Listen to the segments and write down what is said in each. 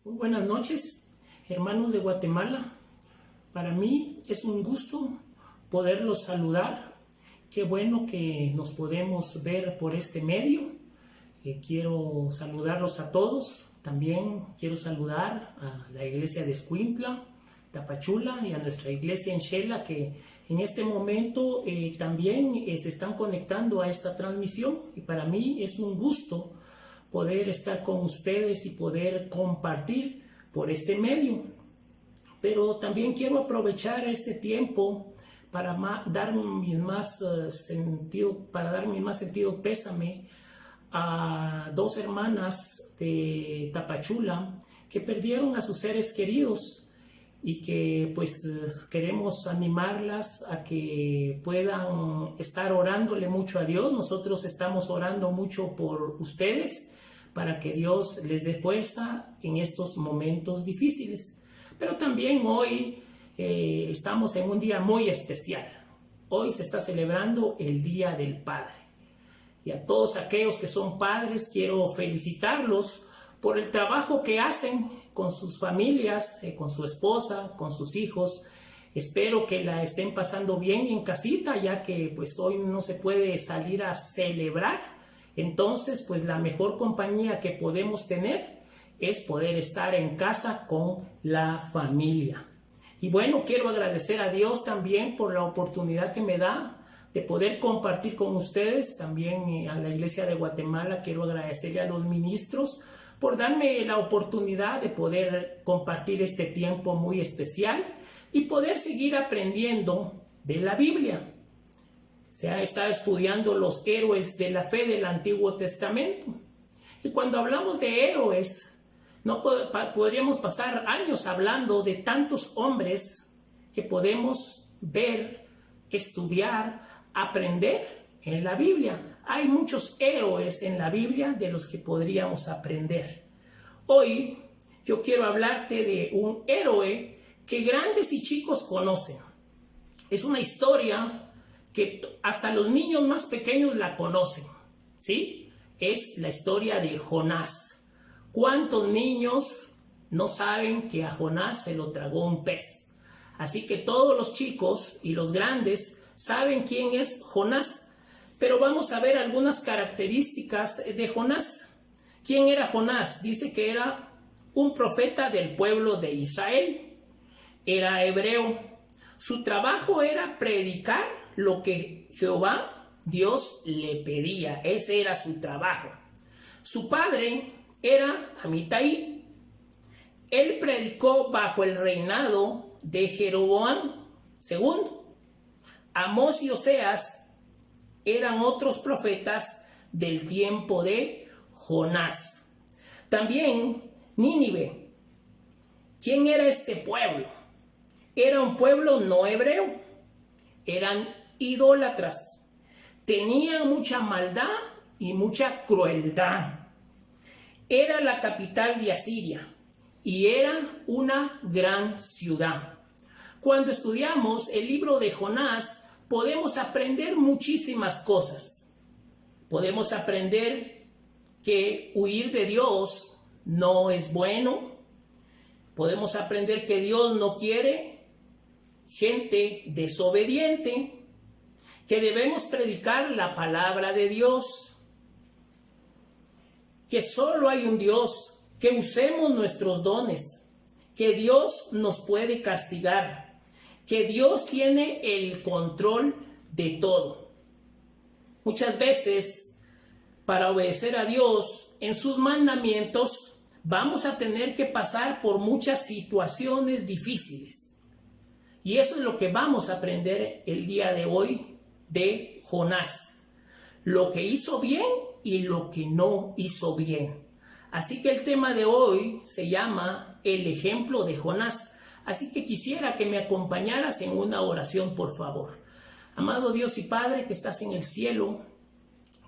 Muy buenas noches, hermanos de Guatemala. Para mí es un gusto poderlos saludar. Qué bueno que nos podemos ver por este medio. Quiero saludarlos a todos. También quiero saludar a la iglesia de Escuintla, Tapachula, y a nuestra iglesia en Xela, que en este momento también se están conectando a esta transmisión. Y para mí es un gusto poder estar con ustedes y poder compartir por este medio. Pero también quiero aprovechar este tiempo para dar mi más sentido pésame a dos hermanas de Tapachula que perdieron a sus seres queridos, y que pues queremos animarlas a que puedan estar orándole mucho a Dios. Nosotros estamos orando mucho por ustedes para que Dios les dé fuerza en estos momentos difíciles. Pero también hoy estamos en un día muy especial. Hoy se está celebrando el Día del Padre. Y a todos aquellos que son padres, quiero felicitarlos por el trabajo que hacen con sus familias, con su esposa, con sus hijos. Espero que la estén pasando bien en casita, ya que pues hoy no se puede salir a celebrar. Entonces, pues la mejor compañía que podemos tener es poder estar en casa con la familia. Y bueno, quiero agradecer a Dios también por la oportunidad que me da de poder compartir con ustedes. También a la Iglesia de Guatemala quiero agradecerle a los ministros por darme la oportunidad de poder compartir este tiempo muy especial y poder seguir aprendiendo de la Biblia. Se ha estado estudiando los héroes de la fe del Antiguo Testamento. Y cuando hablamos de héroes, no podríamos pasar años hablando de tantos hombres que podemos ver, estudiar, aprender en la Biblia. Hay muchos héroes en la Biblia de los que podríamos aprender. Hoy yo quiero hablarte de un héroe que grandes y chicos conocen. Es una historia que hasta los niños más pequeños la conocen, ¿sí? Es la historia de Jonás. ¿Cuántos niños no saben que a Jonás se lo tragó un pez? Así que todos los chicos y los grandes saben quién es Jonás. Pero vamos a ver algunas características de Jonás. ¿Quién era Jonás? Dice que era un profeta del pueblo de Israel. Era hebreo. Su trabajo era predicar lo que Jehová, Dios, le pedía. Ese era su trabajo. Su padre era Amitai. Él predicó bajo el reinado de Jeroboam II. Amós y Oseas eran otros profetas del tiempo de Jonás. También Nínive. ¿Quién era este pueblo? Era un pueblo no hebreo. Eran idólatras. Tenían mucha maldad y mucha crueldad. Era la capital de Asiria y era una gran ciudad. Cuando estudiamos el libro de Jonás, podemos aprender muchísimas cosas. Podemos aprender que huir de Dios no es bueno. Podemos aprender que Dios no quiere gente desobediente, que debemos predicar la palabra de Dios, que solo hay un Dios, que usemos nuestros dones, que Dios nos puede castigar, que Dios tiene el control de todo. Muchas veces, para obedecer a Dios en sus mandamientos, vamos a tener que pasar por muchas situaciones difíciles. Y eso es lo que vamos a aprender el día de hoy de Jonás. Lo que hizo bien y lo que no hizo bien. Así que el tema de hoy se llama el ejemplo de Jonás. Así que quisiera que me acompañaras en una oración, por favor. Amado Dios y Padre que estás en el cielo,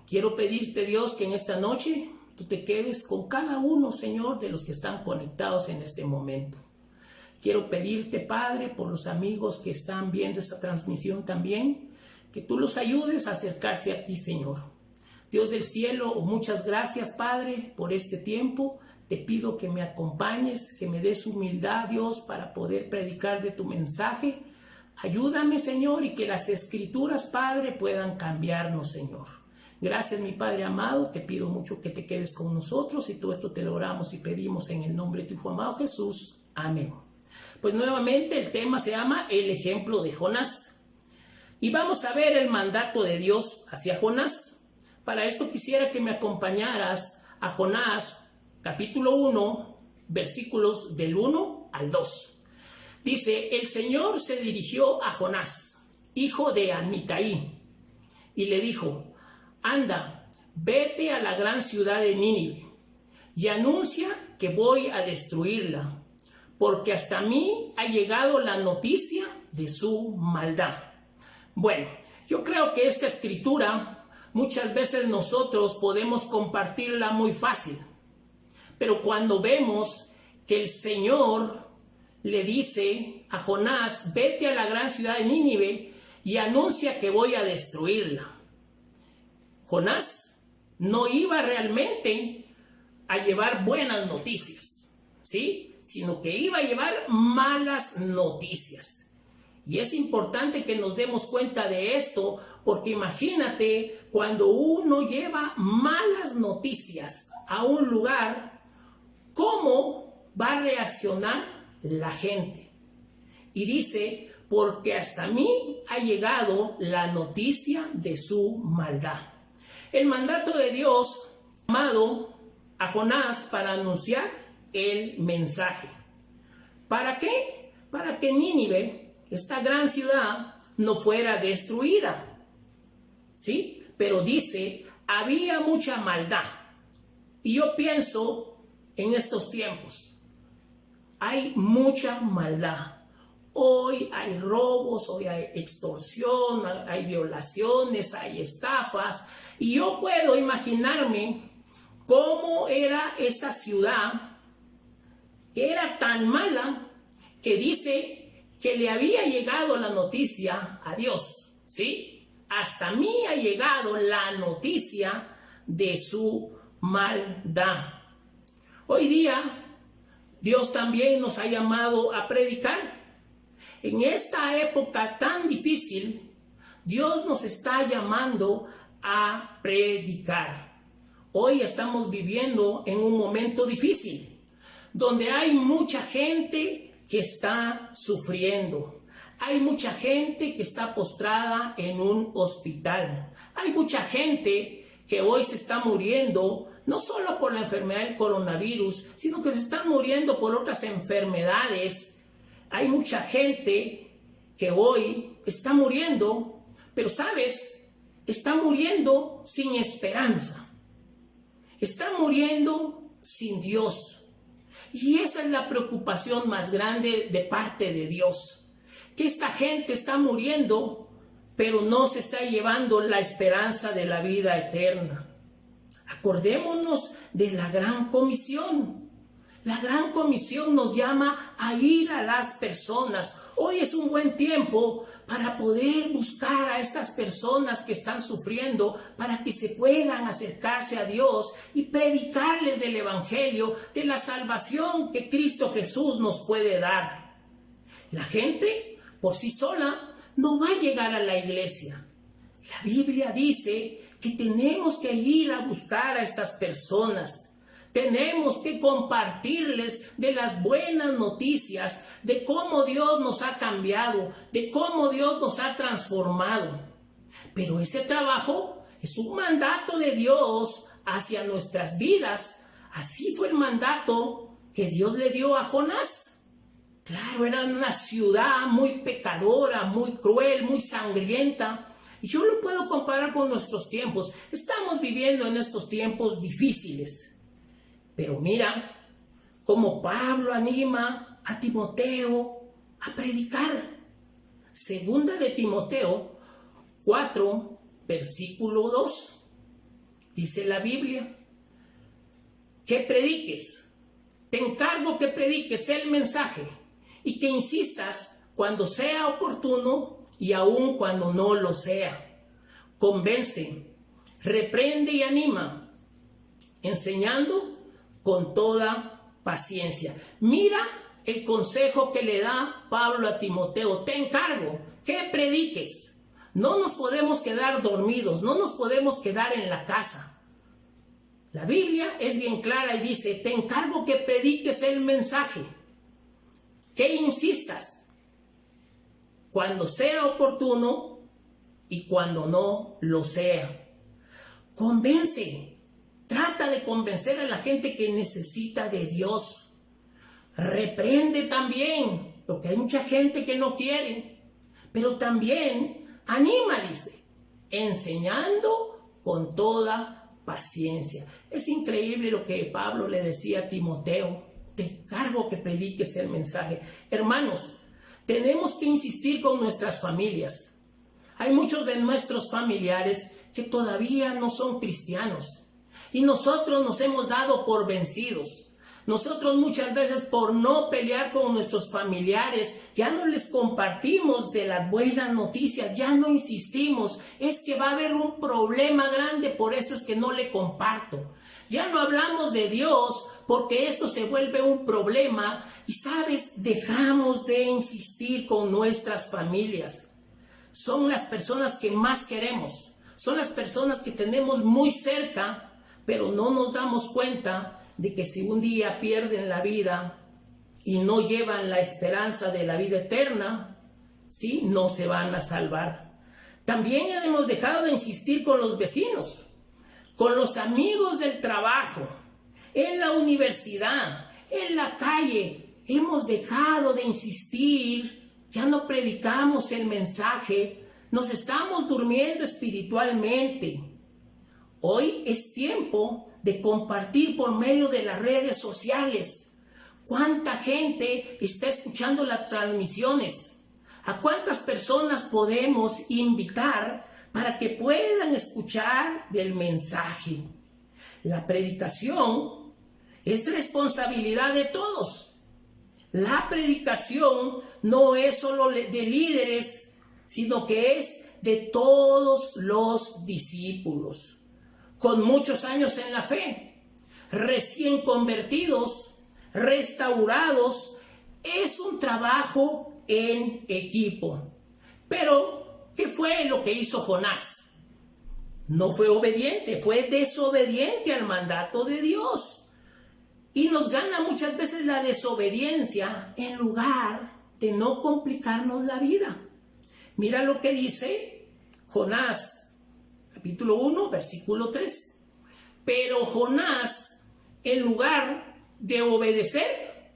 quiero pedirte, Dios, que en esta noche tú te quedes con cada uno, Señor, de los que están conectados en este momento. Quiero pedirte, Padre, por los amigos que están viendo esta transmisión también, que tú los ayudes a acercarse a ti, Señor. Dios del cielo, muchas gracias, Padre, por este tiempo. te pido que me acompañes, que me des humildad, Dios, para poder predicar de tu mensaje. Ayúdame, Señor, y que las Escrituras, Padre, puedan cambiarnos, Señor. Gracias, mi Padre amado, te pido mucho que te quedes con nosotros y todo esto te lo oramos y pedimos en el nombre de tu Hijo amado Jesús. Amén. Pues nuevamente el tema se llama el ejemplo de Jonás. Y vamos a ver el mandato de Dios hacia Jonás. Para esto quisiera que me acompañaras a Jonás, capítulo 1, versículos del 1 al 2. Dice, el Señor se dirigió a Jonás, hijo de Amitai, y le dijo, anda, vete a la gran ciudad de Nínive y anuncia que voy a destruirla, porque hasta mí ha llegado la noticia de su maldad. Bueno, yo creo que esta escritura muchas veces nosotros podemos compartirla muy fácil, pero cuando vemos que el Señor le dice a Jonás, vete a la gran ciudad de Nínive y anuncia que voy a destruirla. Jonás no iba realmente a llevar buenas noticias, ¿sí? Sino que iba a llevar malas noticias. Y es importante que nos demos cuenta de esto, porque imagínate cuando uno lleva malas noticias a un lugar, ¿cómo va a reaccionar la gente? Y dice, porque hasta mí ha llegado la noticia de su maldad. El mandato de Dios llamado a Jonás para anunciar el mensaje. ¿Para qué? Para que Nínive, esta gran ciudad, no fuera destruida. ¿Sí? Pero dice, había mucha maldad. Y yo pienso en estos tiempos, hay mucha maldad. Hoy hay robos, hoy hay extorsión, hay violaciones, hay estafas. Y yo puedo imaginarme cómo era esa ciudad, que era tan mala, que dice que le había llegado la noticia a Dios, ¿sí? Hasta mí ha llegado la noticia de su maldad. Hoy día, Dios también nos ha llamado a predicar. En esta época tan difícil, Dios nos está llamando a predicar. Hoy estamos viviendo en un momento difícil, donde hay mucha gente que está sufriendo. Hay mucha gente que está postrada en un hospital. Hay mucha gente que hoy se está muriendo, no solo por la enfermedad del coronavirus, sino que se están muriendo por otras enfermedades. Hay mucha gente que hoy está muriendo, pero ¿sabes? Está muriendo sin esperanza. Está muriendo sin Dios. Y esa es la preocupación más grande de parte de Dios. Que esta gente está muriendo, pero no se está llevando la esperanza de la vida eterna. Acordémonos de la Gran Comisión. La Gran Comisión nos llama a ir a las personas. Hoy es un buen tiempo para poder buscar a estas personas que están sufriendo, para que se puedan acercarse a Dios y predicarles del Evangelio, de la salvación que Cristo Jesús nos puede dar. La gente por sí sola no va a llegar a la iglesia. La Biblia dice que tenemos que ir a buscar a estas personas. Tenemos que compartirles de las buenas noticias, de cómo Dios nos ha cambiado, de cómo Dios nos ha transformado. Pero ese trabajo es un mandato de Dios hacia nuestras vidas. Así fue el mandato que Dios le dio a Jonás. Claro, era una ciudad muy pecadora, muy cruel, muy sangrienta. Y yo lo puedo comparar con nuestros tiempos. Estamos viviendo en estos tiempos difíciles. Pero mira cómo Pablo anima a Timoteo a predicar. Segunda de Timoteo 4, versículo 2. Dice la Biblia, que prediques. Te encargo que prediques el mensaje y que insistas cuando sea oportuno y aun cuando no lo sea. Convence, reprende y anima, enseñando con toda paciencia. Mira el consejo que le da Pablo a Timoteo: te encargo que prediques. No nos podemos quedar dormidos, no nos podemos quedar en la casa. La Biblia es bien clara y dice: te encargo que prediques el mensaje, que insistas cuando sea oportuno y cuando no lo sea. Convence, trata de convencer a la gente que necesita de Dios. Reprende también, porque hay mucha gente que no quiere, pero también anima, dice, enseñando con toda paciencia. Es increíble lo que Pablo le decía a Timoteo: te encargo que prediques el mensaje. Hermanos, tenemos que insistir con nuestras familias. Hay muchos de nuestros familiares que todavía no son cristianos y nosotros nos hemos dado por vencidos. Nosotros muchas veces, por no pelear con nuestros familiares, ya no les compartimos de las buenas noticias, ya no insistimos. Es que va a haber un problema grande, por eso es que no le comparto. Ya no hablamos de Dios porque esto se vuelve un problema y, ¿sabes? Dejamos de insistir con nuestras familias. Son las personas que más queremos, son las personas que tenemos muy cerca, pero no nos damos cuenta de que si un día pierden la vida y no llevan la esperanza de la vida eterna, ¿sí?, no se van a salvar. También hemos dejado de insistir con los vecinos, con los amigos del trabajo, en la universidad, en la calle. Hemos dejado de insistir, ya no predicamos el mensaje, nos estamos durmiendo espiritualmente. Hoy es tiempo de compartir por medio de las redes sociales. ¿Cuánta gente está escuchando las transmisiones? ¿A cuántas personas podemos invitar para que puedan escuchar del mensaje? La predicación es responsabilidad de todos. La predicación no es solo de líderes, sino que es de todos los discípulos, con muchos años en la fe, recién convertidos, restaurados. Es un trabajo en equipo. Pero, ¿qué fue lo que hizo Jonás? No fue obediente, fue desobediente al mandato de Dios. Y nos gana muchas veces la desobediencia en lugar de no complicarnos la vida. Mira lo que dice Jonás, capítulo 1, versículo 3. Pero Jonás, en lugar de obedecer,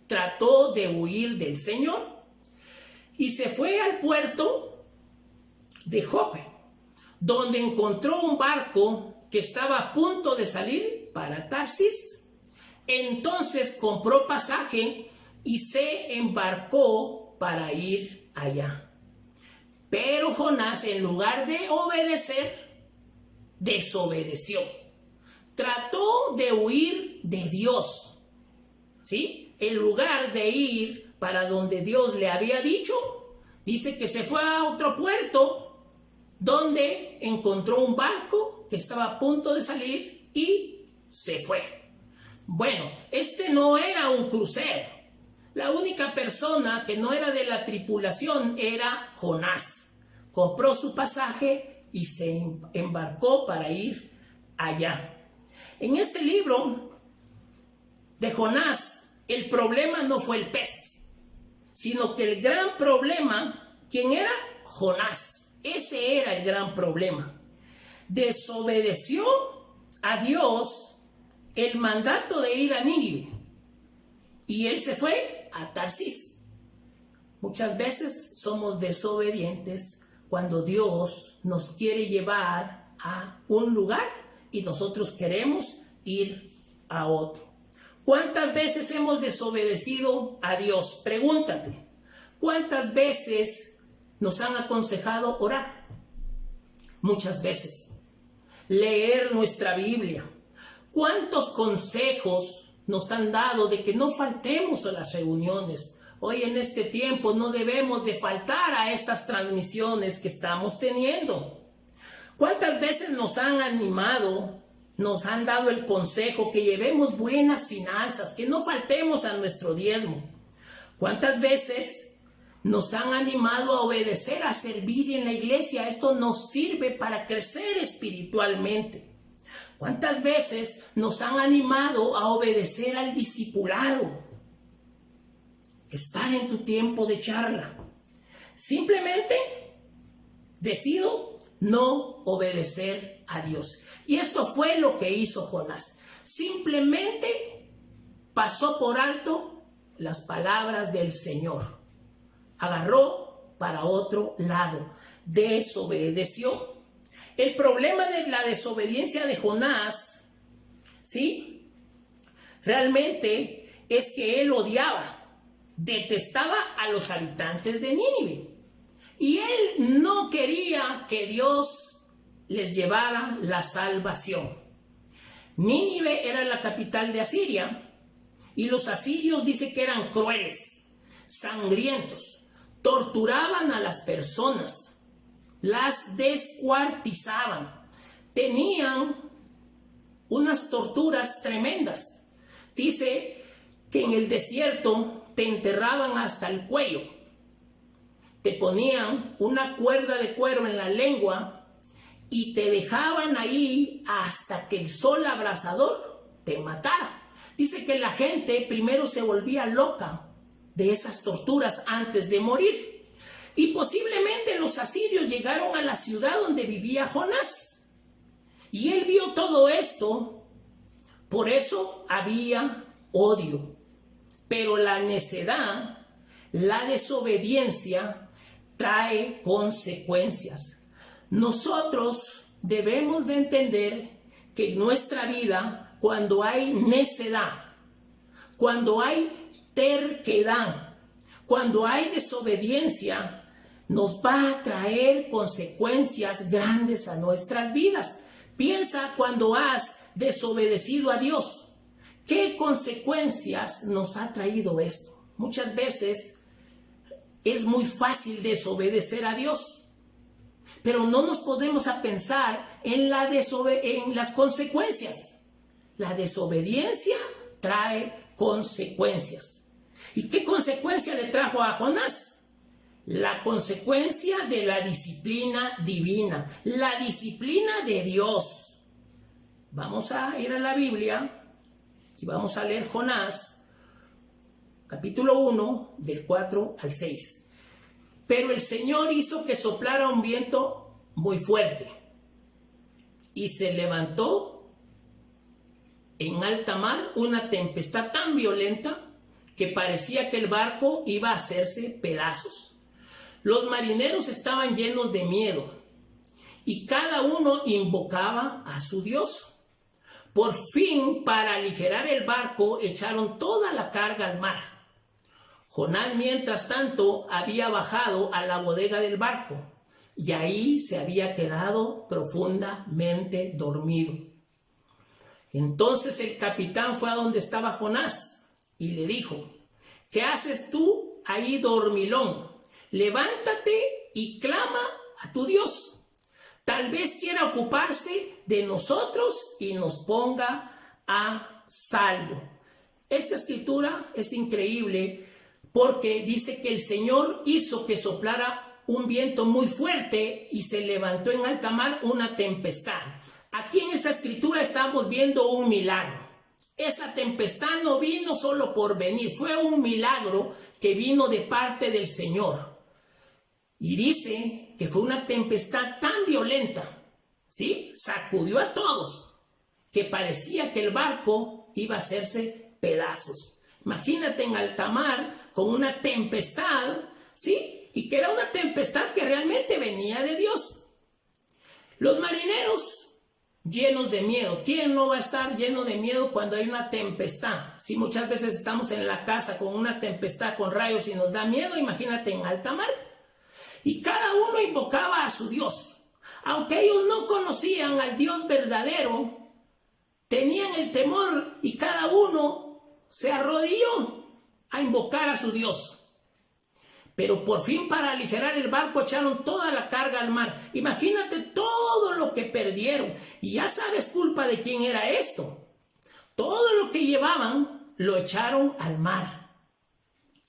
trató de huir del Señor y se fue al puerto de Jope, donde encontró un barco que estaba a punto de salir para Tarsis. Entonces compró pasaje y se embarcó para ir allá. Pero Jonás, en lugar de obedecer, desobedeció. Trató de huir de Dios, ¿sí? En lugar de ir para donde Dios le había dicho, dice que se fue a otro puerto donde encontró un barco que estaba a punto de salir y se fue. Bueno, este no era un crucero. La única persona que no era de la tripulación era Jonás. Compró su pasaje y se embarcó para ir allá. En este libro de Jonás, el problema no fue el pez, sino que el gran problema, ¿quién era? Jonás. Ese era el gran problema. Desobedeció a Dios el mandato de ir a Nínive y él se fue a Tarsis. Muchas veces somos desobedientes cuando Dios nos quiere llevar a un lugar y nosotros queremos ir a otro. ¿Cuántas veces hemos desobedecido a Dios? Pregúntate. ¿Cuántas veces nos han aconsejado orar? Muchas veces. Leer nuestra Biblia. ¿Cuántos consejos nos han dado de que no faltemos a las reuniones? Hoy en este tiempo no debemos de faltar a estas transmisiones que estamos teniendo. ¿Cuántas veces nos han animado nos han dado el consejo que llevemos buenas finanzas, que no faltemos a nuestro diezmo. ¿Cuántas veces nos han animado a obedecer, a servir en la iglesia? Esto nos sirve para crecer espiritualmente. ¿Cuántas veces nos han animado a obedecer al discipulado? Estar en tu tiempo de charla. Simplemente decido no obedecer a Dios. Y esto fue lo que hizo Jonás. Simplemente pasó por alto las palabras del Señor. Agarró para otro lado. Desobedeció. El problema de la desobediencia de Jonás, ¿sí? Realmente es que él odiaba, detestaba a los habitantes de Nínive. Y él no quería que Dios les llevara la salvación. Nínive era la capital de Asiria, y los asirios dice que eran crueles, sangrientos, torturaban a las personas, las descuartizaban, tenían unas torturas tremendas. Dice que en el desierto te enterraban hasta el cuello, te ponían una cuerda de cuero en la lengua y te dejaban ahí hasta que el sol abrasador te matara. Dice que la gente primero se volvía loca de esas torturas antes de morir. Y posiblemente los asirios llegaron a la ciudad donde vivía Jonás. Y él vio todo esto, por eso había odio. Pero la necedad, la desobediencia, trae consecuencias. Nosotros debemos de entender que en nuestra vida, cuando hay necedad, cuando hay terquedad, cuando hay desobediencia, nos va a traer consecuencias grandes a nuestras vidas. Piensa cuando has desobedecido a Dios. ¿Qué consecuencias nos ha traído esto? Muchas veces es muy fácil desobedecer a Dios, pero no nos podemos a pensar en las consecuencias. La desobediencia trae consecuencias. ¿Y qué consecuencia le trajo a Jonás? La consecuencia de la disciplina divina, la disciplina de Dios. Vamos a ir a la Biblia y vamos a leer Jonás, capítulo 1, del 4 al 6. Pero el Señor hizo que soplara un viento muy fuerte y se levantó en alta mar una tempestad tan violenta que parecía que el barco iba a hacerse pedazos. Los marineros estaban llenos de miedo y cada uno invocaba a su Dios. Por fin, para aligerar el barco, echaron toda la carga al mar. Jonás, mientras tanto, había bajado a la bodega del barco y ahí se había quedado profundamente dormido. Entonces el capitán fue a donde estaba Jonás y le dijo: ¿qué haces tú ahí, dormilón? Levántate y clama a tu Dios. Tal vez quiera ocuparse de nosotros y nos ponga a salvo. Esta escritura es increíble porque dice que el Señor hizo que soplara un viento muy fuerte y se levantó en alta mar una tempestad. Aquí en esta escritura estamos viendo un milagro. Esa tempestad no vino solo por venir, fue un milagro que vino de parte del Señor. Y dice que fue una tempestad tan violenta, ¿sí? Sacudió a todos, que parecía que el barco iba a hacerse pedazos. Imagínate en alta mar con una tempestad, ¿sí? Y que era una tempestad que realmente venía de Dios. Los marineros llenos de miedo. ¿Quién no va a estar lleno de miedo cuando hay una tempestad? Si muchas veces estamos en la casa con una tempestad con rayos y nos da miedo, imagínate en alta mar. Y cada uno invocaba a su Dios. Aunque ellos no conocían al Dios verdadero, tenían el temor y cada uno se arrodilló a invocar a su Dios. Pero por fin, para aligerar el barco, echaron toda la carga al mar. Imagínate todo lo que perdieron. Y ya sabes culpa de quién era esto. Todo lo que llevaban lo echaron al mar.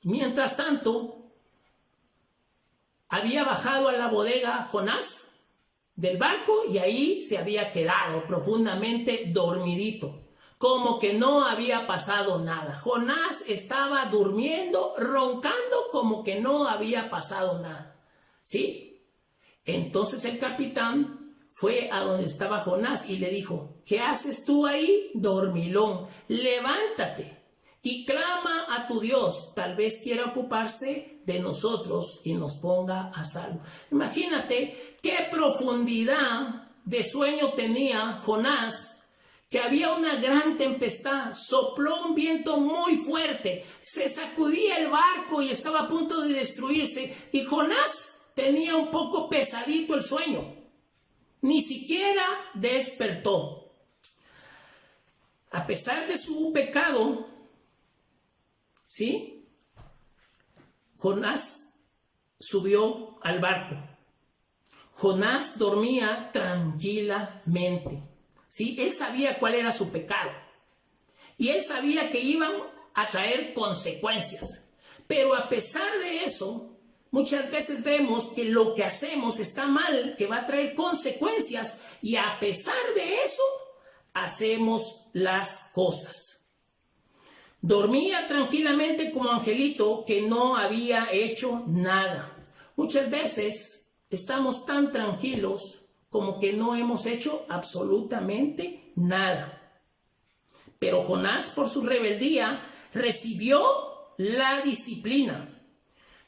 Mientras tanto, había bajado a la bodega Jonás del barco y ahí se había quedado profundamente dormidito, como que no había pasado nada. Jonás estaba durmiendo, roncando, como que no había pasado nada. ¿Sí? Entonces el capitán fue a donde estaba Jonás y le dijo: ¿qué haces tú ahí, dormilón? Levántate y clama a tu Dios, tal vez quiera ocuparse de nosotros y nos ponga a salvo. Imagínate qué profundidad de sueño tenía Jonás, que había una gran tempestad, sopló un viento muy fuerte, se sacudía el barco y estaba a punto de destruirse, y Jonás tenía un poco pesadito el sueño, ni siquiera despertó. A pesar de su pecado, ¿sí?, Jonás subió al barco. Jonás dormía tranquilamente. ¿Sí? Él sabía cuál era su pecado. Y él sabía que iban a traer consecuencias. Pero a pesar de eso, muchas veces vemos que lo que hacemos está mal, que va a traer consecuencias. Y a pesar de eso, hacemos las cosas. Dormía tranquilamente como angelito que no había hecho nada. Muchas veces estamos tan tranquilos como que no hemos hecho absolutamente nada. Pero Jonás, por su rebeldía, recibió la disciplina.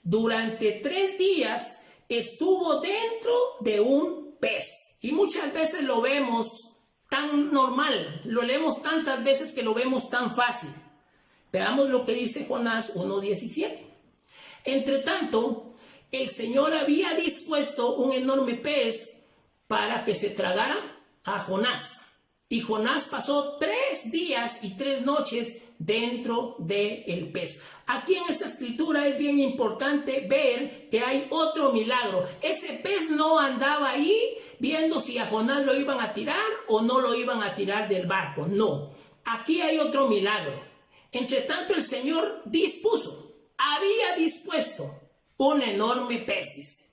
Durante 3 días estuvo dentro de un pez. Y muchas veces lo vemos tan normal, lo leemos tantas veces que lo vemos tan fácil. Veamos lo que dice Jonás 1:17. Entre tanto, el Señor había dispuesto un enorme pez para que se tragara a Jonás. Y Jonás pasó 3 días y 3 noches dentro del pez. Aquí en esta escritura es bien importante ver que hay otro milagro. Ese pez no andaba ahí viendo si a Jonás lo iban a tirar o no lo iban a tirar del barco. No, aquí hay otro milagro. Entre tanto, el Señor había dispuesto un enorme pez, dice,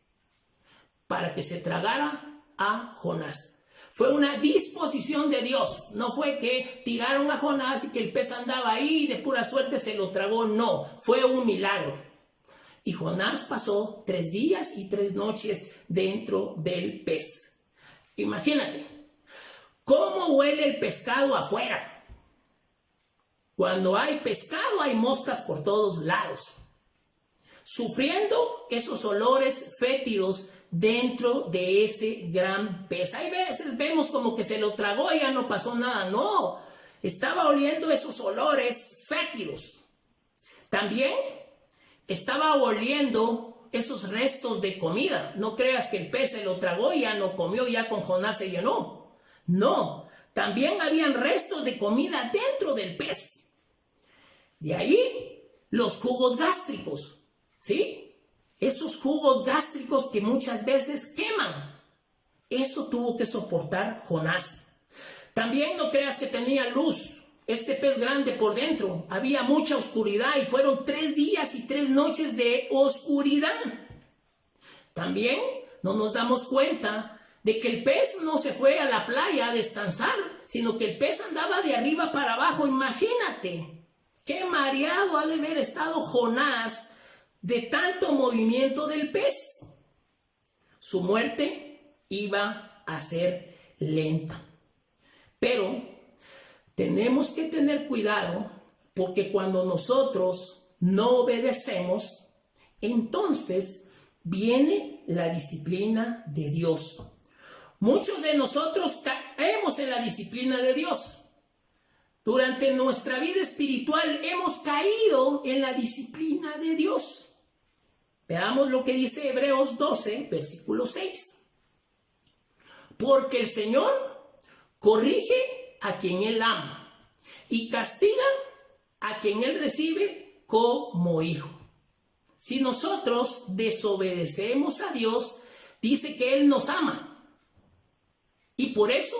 para que se tragara a Jonás. Fue una disposición de Dios, no fue que tiraron a Jonás y que el pez andaba ahí y de pura suerte se lo tragó, no, fue un milagro. Y Jonás pasó 3 días y 3 noches dentro del pez. Imagínate, ¿cómo huele el pescado afuera? Cuando hay pescado hay moscas por todos lados, sufriendo esos olores fétidos dentro de ese gran pez. Hay veces vemos como que se lo tragó y ya no pasó nada. No, estaba oliendo esos olores fétidos. También estaba oliendo esos restos de comida. No creas que el pez se lo tragó y ya no comió, ya con Jonás se llenó. No, también habían restos de comida dentro del pez. De ahí los jugos gástricos, ¿sí? Esos jugos gástricos que muchas veces queman. Eso tuvo que soportar Jonás. También no creas que tenía luz. Este pez grande por dentro. Había mucha oscuridad y fueron 3 días y 3 noches de oscuridad. También no nos damos cuenta de que el pez no se fue a la playa a descansar, sino que el pez andaba de arriba para abajo. Imagínate. Qué mareado ha de haber estado Jonás de tanto movimiento del pez. Su muerte iba a ser lenta. Pero tenemos que tener cuidado porque cuando nosotros no obedecemos, entonces viene la disciplina de Dios. Muchos de nosotros caemos en la disciplina de Dios. Durante nuestra vida espiritual hemos caído en la disciplina de Dios. Veamos lo que dice Hebreos 12, versículo 6. Porque el Señor corrige a quien Él ama y castiga a quien Él recibe como hijo. Si nosotros desobedecemos a Dios, dice que Él nos ama y por eso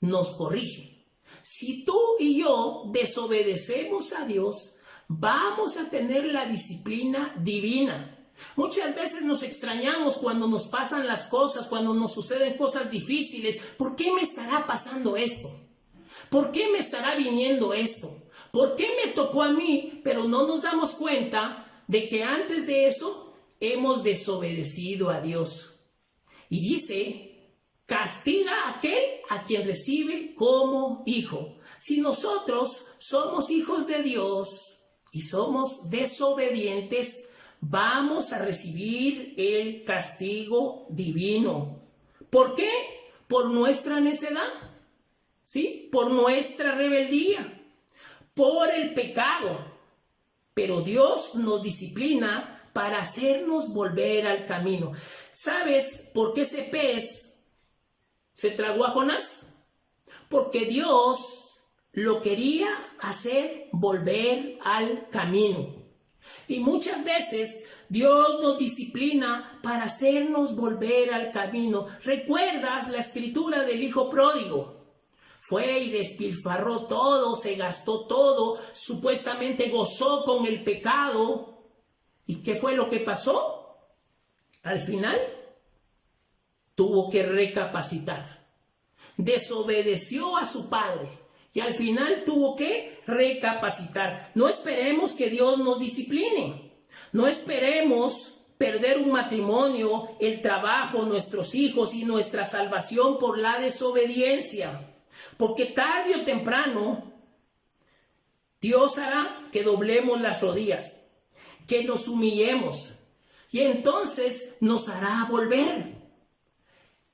nos corrige. Si tú y yo desobedecemos a Dios, vamos a tener la disciplina divina. Muchas veces nos extrañamos cuando nos pasan las cosas, cuando nos suceden cosas difíciles. ¿Por qué me estará pasando esto? ¿Por qué me estará viniendo esto? ¿Por qué me tocó a mí? Pero no nos damos cuenta de que antes de eso hemos desobedecido a Dios. Y dice, castiga a aquel a quien recibe como hijo. Si nosotros somos hijos de Dios y somos desobedientes, vamos a recibir el castigo divino. ¿Por qué? Por nuestra necedad, ¿sí? Por nuestra rebeldía, por el pecado. Pero Dios nos disciplina para hacernos volver al camino. ¿Sabes por qué ese pez se tragó a Jonás? Porque Dios lo quería hacer volver al camino. Y muchas veces Dios nos disciplina para hacernos volver al camino. ¿Recuerdas la escritura del hijo pródigo? Fue y despilfarró todo, se gastó todo, supuestamente gozó con el pecado. ¿Y qué fue lo que pasó? Al final tuvo que recapacitar. Desobedeció a su padre. Y al final tuvo que recapacitar. No esperemos que Dios nos discipline. No esperemos perder un matrimonio, el trabajo, nuestros hijos y nuestra salvación por la desobediencia. Porque tarde o temprano Dios hará que doblemos las rodillas, que nos humillemos y entonces nos hará volver.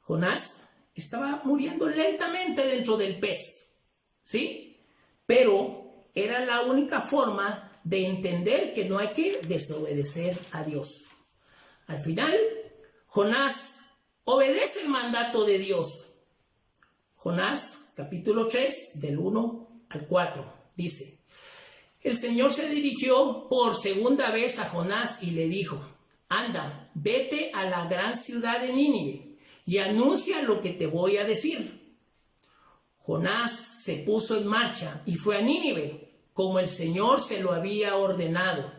Jonás estaba muriendo lentamente dentro del pez. ¿Sí? Pero era la única forma de entender que no hay que desobedecer a Dios. Al final, Jonás obedece el mandato de Dios. Jonás, capítulo 3, del 1 al 4, dice: el Señor se dirigió por segunda vez a Jonás y le dijo: anda, vete a la gran ciudad de Nínive y anuncia lo que te voy a decir. Jonás se puso en marcha y fue a Nínive, como el Señor se lo había ordenado.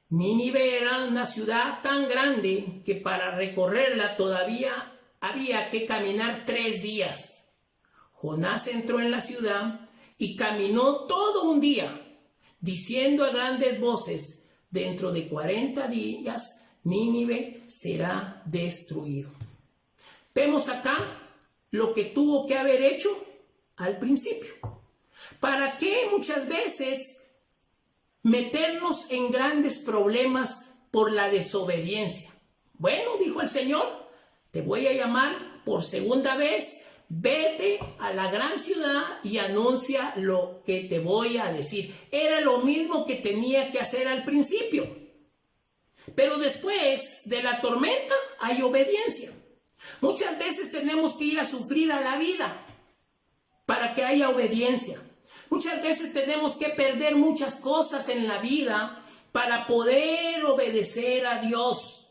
Nínive era una ciudad tan grande que para recorrerla todavía había que caminar 3 días. Jonás entró en la ciudad y caminó todo un día, diciendo a grandes voces: dentro de 40 días Nínive será destruido. Vemos acá lo que tuvo que haber hecho al principio. ¿Para qué muchas veces meternos en grandes problemas por la desobediencia? Bueno, dijo el Señor, te voy a llamar por segunda vez, vete a la gran ciudad y anuncia lo que te voy a decir. Era lo mismo que tenía que hacer al principio. Pero después de la tormenta hay obediencia. Muchas veces tenemos que ir a sufrir a la vida para que haya obediencia. Muchas veces tenemos que perder muchas cosas en la vida para poder obedecer a Dios.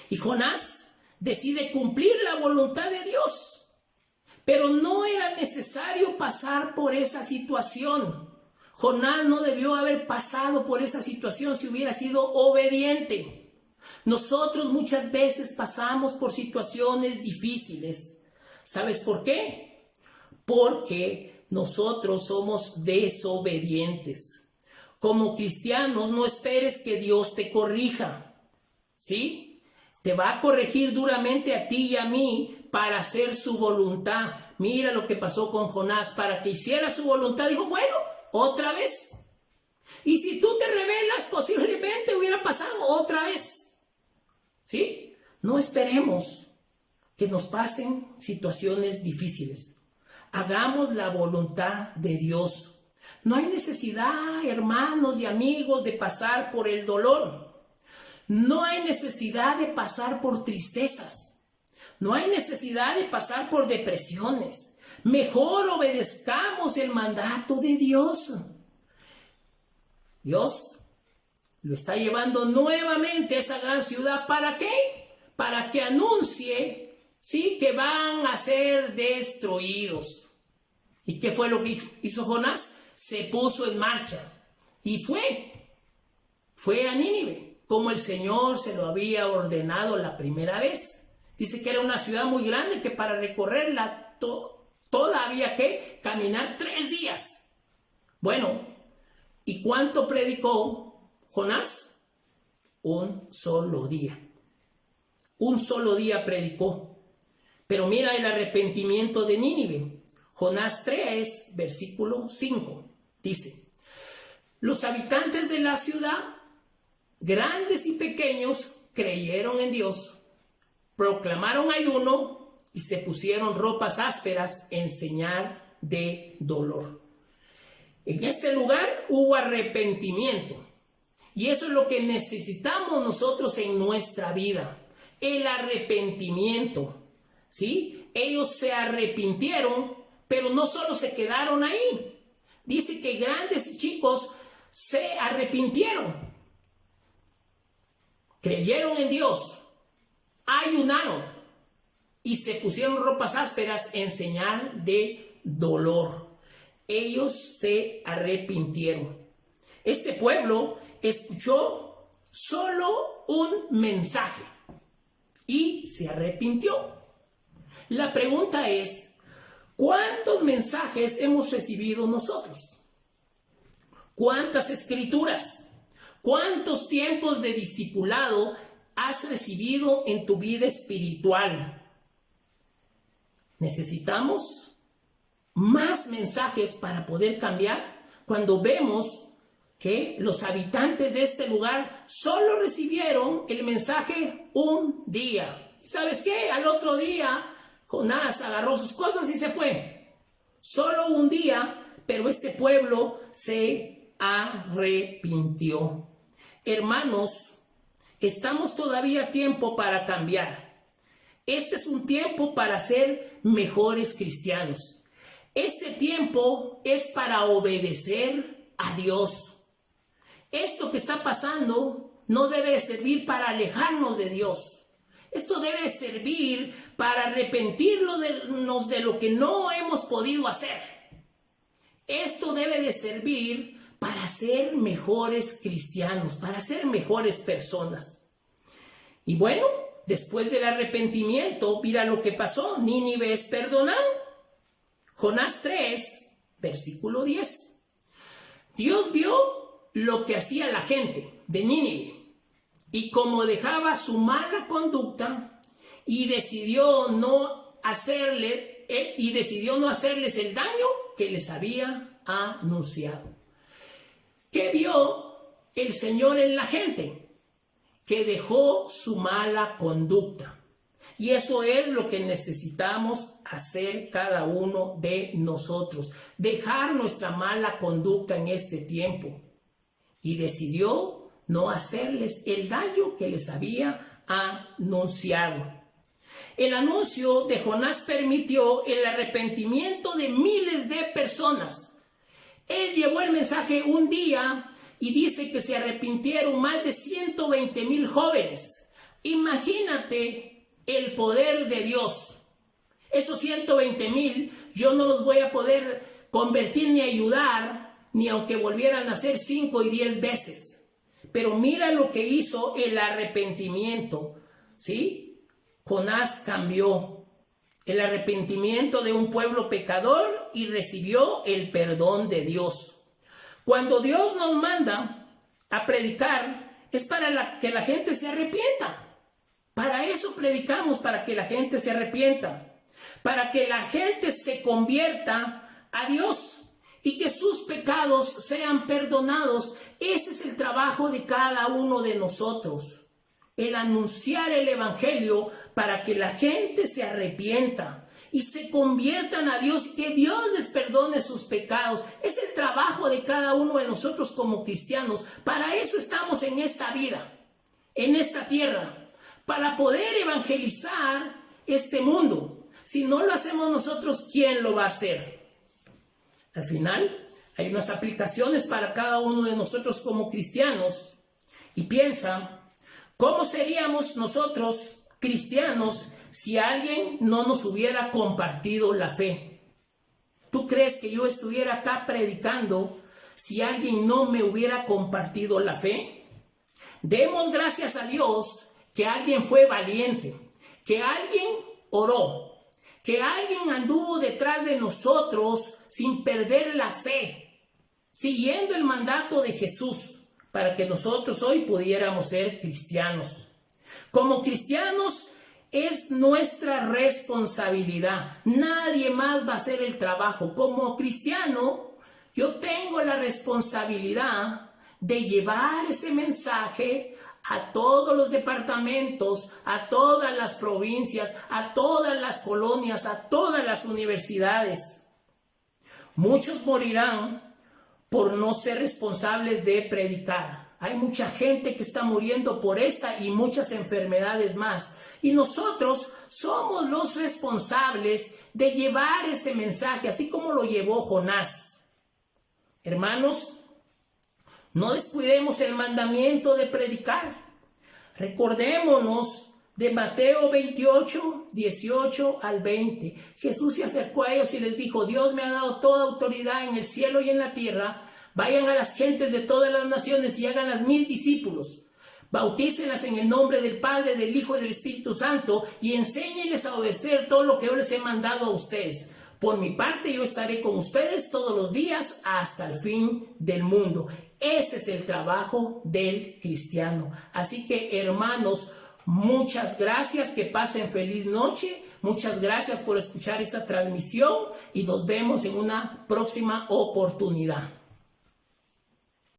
Y Jonás decide cumplir la voluntad de Dios. Pero no era necesario pasar por esa situación. Jonás no debió haber pasado por esa situación si hubiera sido obediente. Nosotros muchas veces pasamos por situaciones difíciles. ¿Sabes por qué? Porque nosotros somos desobedientes. Como cristianos, no esperes que Dios te corrija, ¿sí? Te va a corregir duramente a ti y a mí para hacer su voluntad. Mira lo que pasó con Jonás. Para que hiciera su voluntad, dijo, bueno, otra vez. Y si tú te rebelas, posiblemente hubiera pasado otra vez, ¿sí? No esperemos que nos pasen situaciones difíciles. Hagamos la voluntad de Dios. No hay necesidad, hermanos y amigos, de pasar por el dolor. No hay necesidad de pasar por tristezas. No hay necesidad de pasar por depresiones. Mejor obedezcamos el mandato de Dios. Dios lo está llevando nuevamente a esa gran ciudad. ¿Para qué? Para que anuncie, ¿sí?, que van a ser destruidos. ¿Y qué fue lo que hizo Jonás? Se puso en marcha y fue a Nínive, como el Señor se lo había ordenado la primera vez. Dice que era una ciudad muy grande, que para recorrerla toda había que caminar 3 días. Bueno, ¿y cuánto predicó Jonás? Un solo día. Un solo día predicó. Pero mira el arrepentimiento de Nínive. Jonás 3, versículo 5. Dice: los habitantes de la ciudad, grandes y pequeños, creyeron en Dios, proclamaron ayuno y se pusieron ropas ásperas en señal de dolor. En este lugar hubo arrepentimiento. Y eso es lo que necesitamos nosotros en nuestra vida. El arrepentimiento. ¿Sí? Ellos se arrepintieron, pero no solo se quedaron ahí. Dice que grandes y chicos se arrepintieron. Creyeron en Dios. Ayunaron. Y se pusieron ropas ásperas en señal de dolor. Ellos se arrepintieron. Este pueblo escuchó solo un mensaje y se arrepintió. La pregunta es: ¿cuántos mensajes hemos recibido nosotros? ¿Cuántas escrituras? ¿Cuántos tiempos de discipulado has recibido en tu vida espiritual? Necesitamos más mensajes para poder cambiar. Cuando vemos que los habitantes de este lugar solo recibieron el mensaje un día. ¿Sabes qué? Al otro día Jonás agarró sus cosas y se fue. Solo un día, pero este pueblo se arrepintió. Hermanos, estamos todavía a tiempo para cambiar. Este es un tiempo para ser mejores cristianos. Este tiempo es para obedecer a Dios. Esto que está pasando no debe servir para alejarnos de Dios. Esto debe servir para arrepentirnos de lo que no hemos podido hacer. Esto debe de servir para ser mejores cristianos, para ser mejores personas. Y bueno, después del arrepentimiento, mira lo que pasó. Nínive es perdonado. Jonás 3, versículo 10. Dios vio lo que hacía la gente de Nínive y cómo dejaba su mala conducta y decidió no hacerles el daño que les había anunciado. ¿Qué vio el Señor en la gente? Que dejó su mala conducta. Y eso es lo que necesitamos hacer cada uno de nosotros. Dejar nuestra mala conducta en este tiempo. Y decidió no hacerles el daño que les había anunciado. El anuncio de Jonás permitió el arrepentimiento de miles de personas. Él llevó el mensaje un día y dice que se arrepintieron más de 120,000 jóvenes. Imagínate el poder de Dios. Esos 120,000 yo no los voy a poder convertir ni ayudar, ni aunque volvieran a hacer 5 y 10 veces. Pero mira lo que hizo el arrepentimiento, ¿sí? Jonás cambió el arrepentimiento de un pueblo pecador y recibió el perdón de Dios. Cuando Dios nos manda a predicar, es para que la gente se arrepienta. Para eso predicamos, para que la gente se arrepienta, para que la gente se convierta a Dios y que sus pecados sean perdonados. Ese es el trabajo de cada uno de nosotros, el anunciar el evangelio para que la gente se arrepienta y se conviertan a Dios y que Dios les perdone sus pecados. Es el trabajo de cada uno de nosotros como cristianos. Para eso estamos en esta vida, en esta tierra, para poder evangelizar este mundo. Si no lo hacemos nosotros, ¿quién lo va a hacer? Al final, hay unas aplicaciones para cada uno de nosotros como cristianos. Y piensa, ¿cómo seríamos nosotros cristianos si alguien no nos hubiera compartido la fe? ¿Tú crees que yo estuviera acá predicando si alguien no me hubiera compartido la fe? Demos gracias a Dios que alguien fue valiente, que alguien oró, que alguien anduvo detrás de nosotros sin perder la fe, siguiendo el mandato de Jesús para que nosotros hoy pudiéramos ser cristianos. Como cristianos es nuestra responsabilidad. Nadie más va a hacer el trabajo. Como cristiano, yo tengo la responsabilidad de llevar ese mensaje a todos los departamentos, a todas las provincias, a todas las colonias, a todas las universidades. Muchos morirán por no ser responsables de predicar. Hay mucha gente que está muriendo por esta y muchas enfermedades más. Y nosotros somos los responsables de llevar ese mensaje, así como lo llevó Jonás. Hermanos, no descuidemos el mandamiento de predicar. Recordémonos de Mateo 28, 18 al 20. Jesús se acercó a ellos y les dijo: Dios me ha dado toda autoridad en el cielo y en la tierra. Vayan a las gentes de todas las naciones y háganlas mis discípulos. Bautícenlas en el nombre del Padre, del Hijo y del Espíritu Santo y enséñenles a obedecer todo lo que yo les he mandado a ustedes. Por mi parte, yo estaré con ustedes todos los días hasta el fin del mundo. Ese es el trabajo del cristiano. Así que, hermanos, muchas gracias, que pasen feliz noche. Muchas gracias por escuchar esta transmisión y nos vemos en una próxima oportunidad.